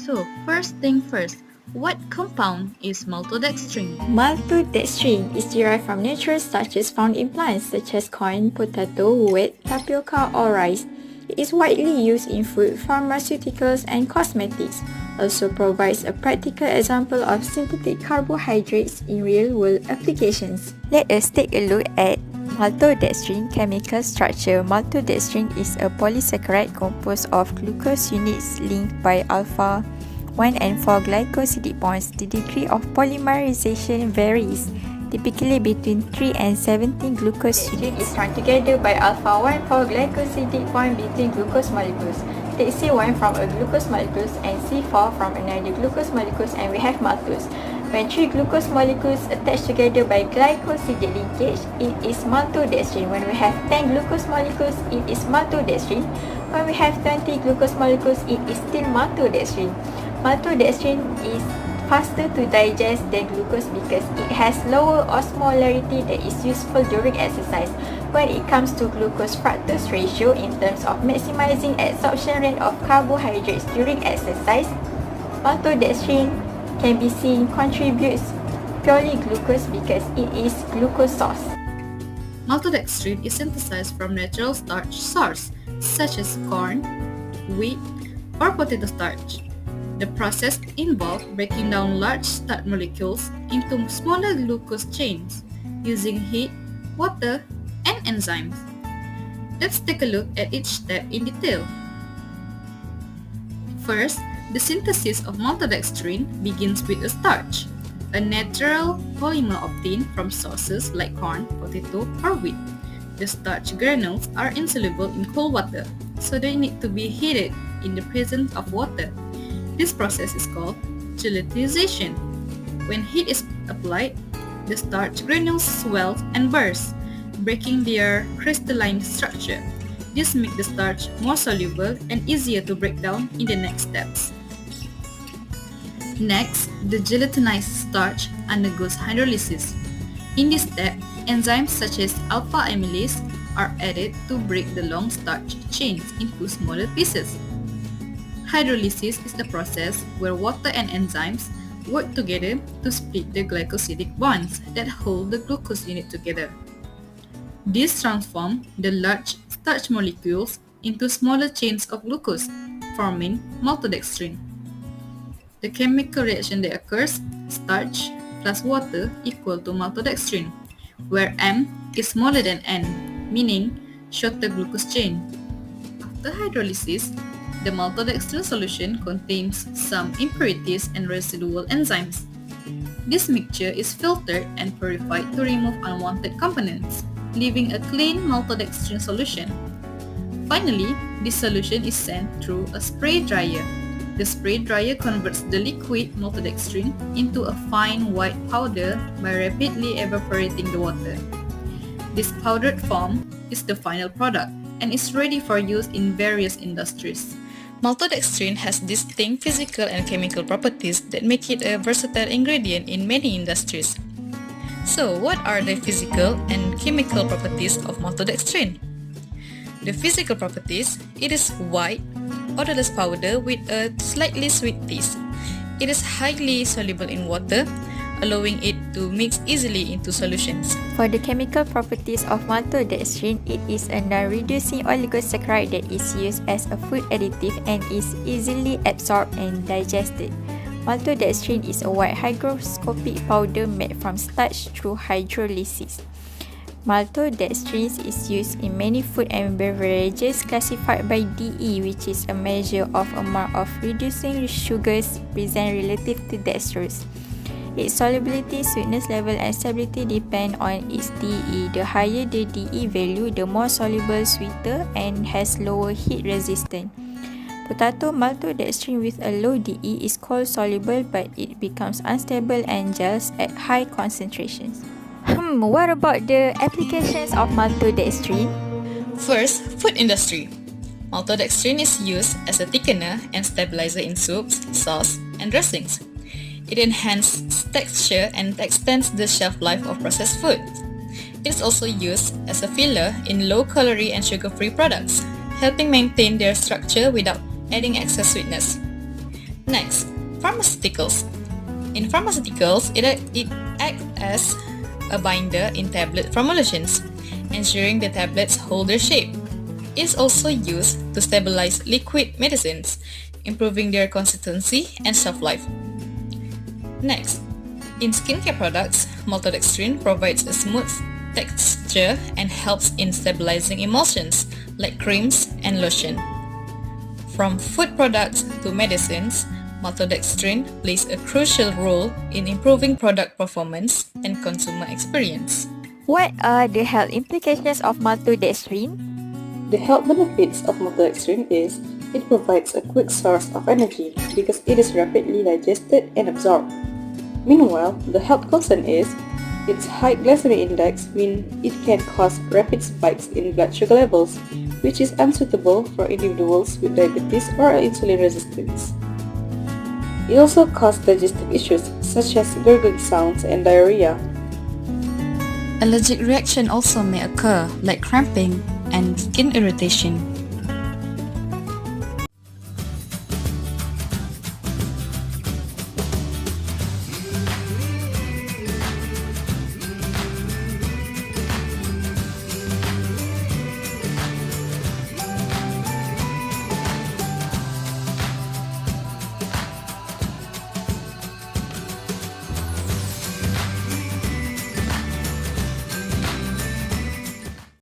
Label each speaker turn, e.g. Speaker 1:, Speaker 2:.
Speaker 1: So, first thing first, what compound is maltodextrin?
Speaker 2: Maltodextrin is derived from natural starches found in plants such as corn, potato, wheat, tapioca, or rice. It is widely used in food, pharmaceuticals, and cosmetics. Also provides a practical example of synthetic carbohydrates in real-world applications. Let us take a look at maltodextrin chemical structure. Maltodextrin is a polysaccharide composed of glucose units linked by alpha 1 and 4 glycosidic bonds. The degree of polymerization varies, typically between 3 and 17 glucose units. Is strung together by alpha 1 4 glycosidic bond between glucose molecules. Take C1 from a glucose molecule and C4 from another glucose molecule, and we have maltose. When 3 glucose molecules attach together by glycosidic linkage, it is maltodextrin. When we have 10 glucose molecules, it is maltodextrin. When we have 20 glucose molecules, it is still maltodextrin. Maltodextrin is faster to digest than glucose because it has lower osmolarity that is useful during exercise. When it comes to glucose-fructose ratio in terms of maximizing absorption rate of carbohydrates during exercise, maltodextrin can be seen contributes purely glucose because it is glucose source.
Speaker 1: Maltodextrin is synthesized from natural starch source such as corn, wheat, or potato starch. The process involves breaking down large starch molecules into smaller glucose chains using heat, water, and enzymes. Let's take a look at each step in detail. First, the synthesis of maltodextrin begins with a starch, a natural polymer obtained from sources like corn, potato, or wheat. The starch granules are insoluble in cold water, so they need to be heated in the presence of water. This process is called gelatinization. When heat is applied, the starch granules swell and burst, breaking their crystalline structure. This makes the starch more soluble and easier to break down in the next steps. Next, the gelatinized starch undergoes hydrolysis. In this step, enzymes such as alpha amylase are added to break the long starch chains into smaller pieces. Hydrolysis is the process where water and enzymes work together to split the glycosidic bonds that hold the glucose unit together. This transforms the large starch molecules into smaller chains of glucose, forming maltodextrin. The chemical reaction that occurs, starch plus water equal to maltodextrin, where M is smaller than N, meaning shorter glucose chain. After hydrolysis, the maltodextrin solution contains some impurities and residual enzymes. This mixture is filtered and purified to remove unwanted components, leaving a clean maltodextrin solution. Finally, this solution is sent through a spray dryer. The spray dryer converts the liquid maltodextrin into a fine white powder by rapidly evaporating the water. This powdered form is the final product and is ready for use in various industries. Maltodextrin has distinct physical and chemical properties that make it a versatile ingredient in many industries. So, what are the physical and chemical properties of maltodextrin? The physical properties, it is white, odorless powder with a slightly sweet taste. It is highly soluble in water, allowing it to mix easily into solutions.
Speaker 2: For the chemical properties of maltodextrin, it is a non-reducing oligosaccharide that is used as a food additive and is easily absorbed and digested. Maltodextrin is a white hygroscopic powder made from starch through hydrolysis. Maltodextrin is used in many food and beverages classified by DE, which is a measure of amount of reducing sugars present relative to dextrose. Its solubility, sweetness level, and stability depend on its DE. The higher the DE value, the more soluble, sweeter, and has lower heat resistance. Potato maltodextrin with a low DE is cold soluble, but it becomes unstable and gels at high concentrations. What about the applications of maltodextrin?
Speaker 1: First, food industry. Maltodextrin is used as a thickener and stabilizer in soups, sauce, and dressings. It enhances texture and extends the shelf life of processed foods. It is also used as a filler in low-calorie and sugar-free products, helping maintain their structure without adding excess sweetness. Next, pharmaceuticals. In pharmaceuticals, it acts as a binder in tablet formulations, ensuring the tablets hold their shape. It is also used to stabilize liquid medicines, improving their consistency and shelf life. Next, in skincare products, maltodextrin provides a smooth texture and helps in stabilizing emulsions like creams and lotion. From food products to medicines, maltodextrin plays a crucial role in improving product performance and consumer experience.
Speaker 2: What are the health implications of maltodextrin?
Speaker 3: The health benefits of maltodextrin is it provides a quick source of energy because it is rapidly digested and absorbed. Meanwhile, the health concern is its high glycemic index means it can cause rapid spikes in blood sugar levels, which is unsuitable for individuals with diabetes or insulin resistance. It also causes digestive issues such as gurgling sounds and diarrhea.
Speaker 1: Allergic reaction also may occur, like cramping and skin irritation.